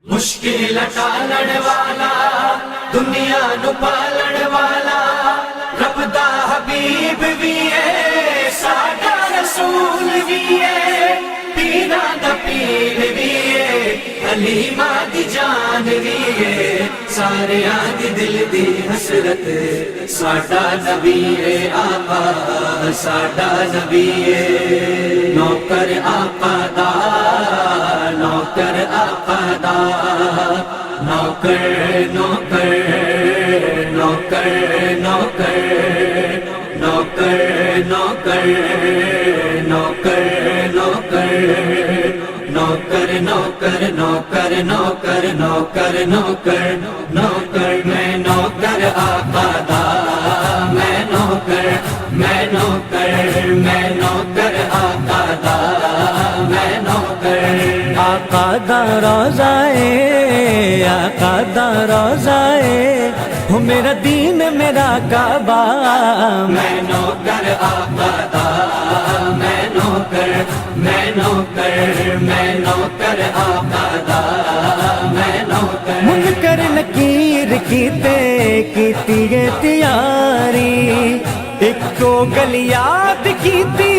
मुश्किल टालण वाला दुनिया नु पालण वाला रब दा हबीब भी है साडा रसूल भी है पीरा दा पीर भी है हलीमा दी जान भी है सारे आदि दिल दी हसरत साडा नबी है आका साडा नबी है नौकर आका दा नौकर आका दा नौकर नौकर नौकर नौकर नौकर नौकर नौकर नौकर नौकर नौकर नौकर नौकर नौकर नौकर नौकर मैं नौकर आका दा मैं नौकर मैं नौकर मैं नौकर आका दा मैं नौकर आका दा रोज़ाए आका दा रोज़ाए हो मेरा दीन मेरा काबा मैं नौकर आका दा मैं नौकर मैं नौकर मैं नौकर आका दा मैं नौकर मुनकर नकीर कीते कीती है तैयारी इको गल याद कीती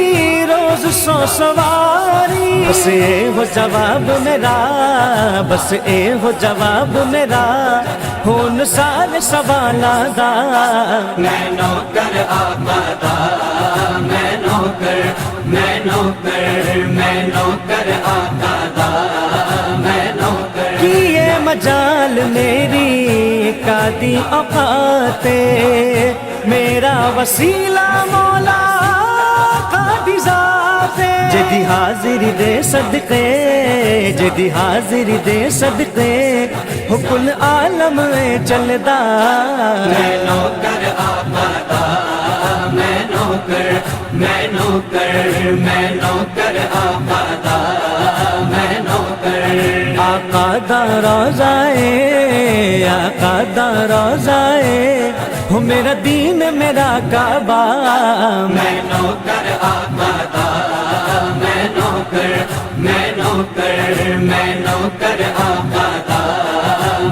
रोज सौ सवारी बस ए हो जवाब मेरा बस ए हो जवाब मेरा होन सारे सवालां दा मैं नौकर आका दा मैं नौकर मैं नौकर मैं नौकर आका दा मैं नौकर किए मजाल मेरी कादी औकाते मेरा वसीला मौला कादी ज़ाते जदी हाजिरी दे सदके जदी हाजिरी दे सदके हो कुल आलम में चलदा मैं नौकर आका दा मैं नौकर मैं नौकर मैं नौकर आका दा मैं नौकर आका दा रोज़ाए आका दा रोज़ाए हो मेरा दीन मेरा काबा मैं नौकर आका दा मैं नौकर मैं नौकर मैं नौकर आका दा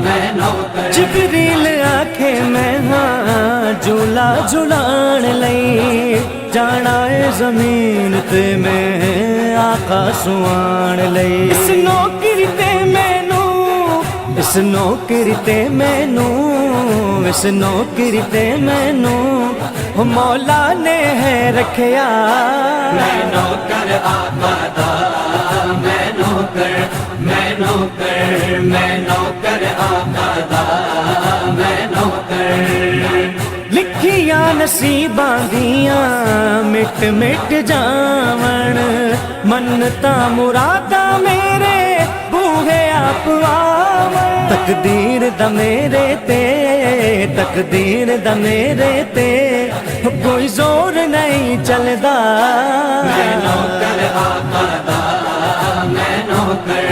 मैं नौकर जिबरील आखे मैं हाँ झूला झुलान लई जाना है जमीन ते मैं आका सुआन लई इस नौकरी ते मैनू इस नौकरी ते मैनू इस नौकरी ते मैनू हो मौला ने है रखया मैं नौकर आका दा मैं नौकर मैं नौकर मैं नौकर आका दा मैं नौकर लिखिया नसीबां दियां मिट मिट जावण मन्नतां मुरादां मेरे बूहे आप आवण तकदीर दा मेरे ते तकदीर दा मेरे ते कोई जोर नहीं चलदा मैं नौकर आका दा मैं नौकर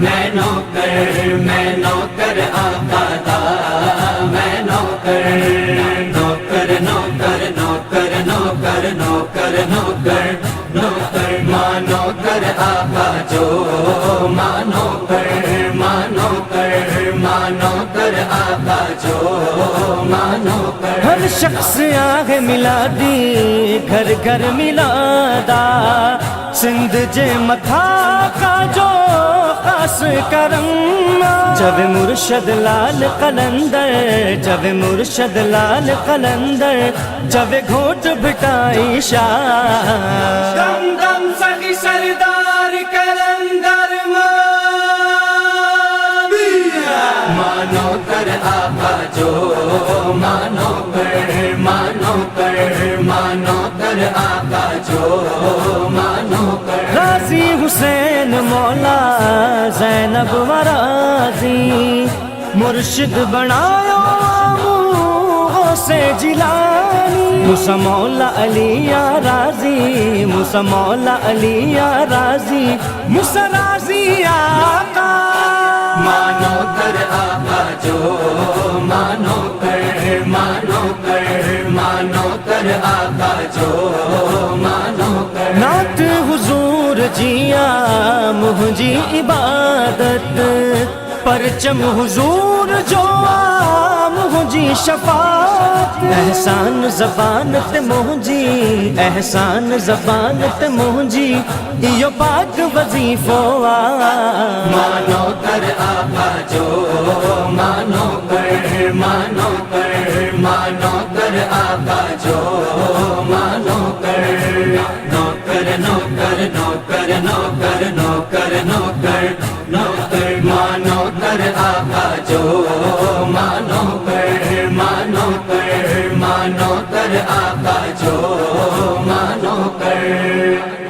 मैं नौकर मैं नौकर आका दा मैं नौकर नौकर नौकर नौकर नौकर नौकर नौकर नौकर मानो कर आका जो मानो कर आका जो मानो कर हर शख्स आगे मिलादी घर घर मिलादा सिंध जे मथा का जो खास करम जब मुर्शद लाल कलंदर जब मुर्शद लाल कलंदर जब घोट बिटाई शाह दम दम सखी सरदार कलंदर मानो कर आका जो मानो कर आका जो मानो कर राजी हुसैन मौला ज़ैनब वराजी मुर्शिद बनायो से जिलानी मुसा मौला अली या राजी मुसा मौला अली या राजी मुसा राजी आका मानो कर आका जो मानो कर आका जो मानो कर नात हुजूर जिया मुझी इबादत پرچم حضور جو عام ہو جی شفاعت احسان زبان تے مہجی احسان زبان تے مہجی یہ پاک وظیفو مانو کر آقا جو مانو کر مانو کر مانو کر آقا جو مانو کر نوکر نوکر نوکر نوکر نوکر نوکر نوکر مانو کر آقا جو مانو کر مانو کر مانو کر آقا جو مانو کر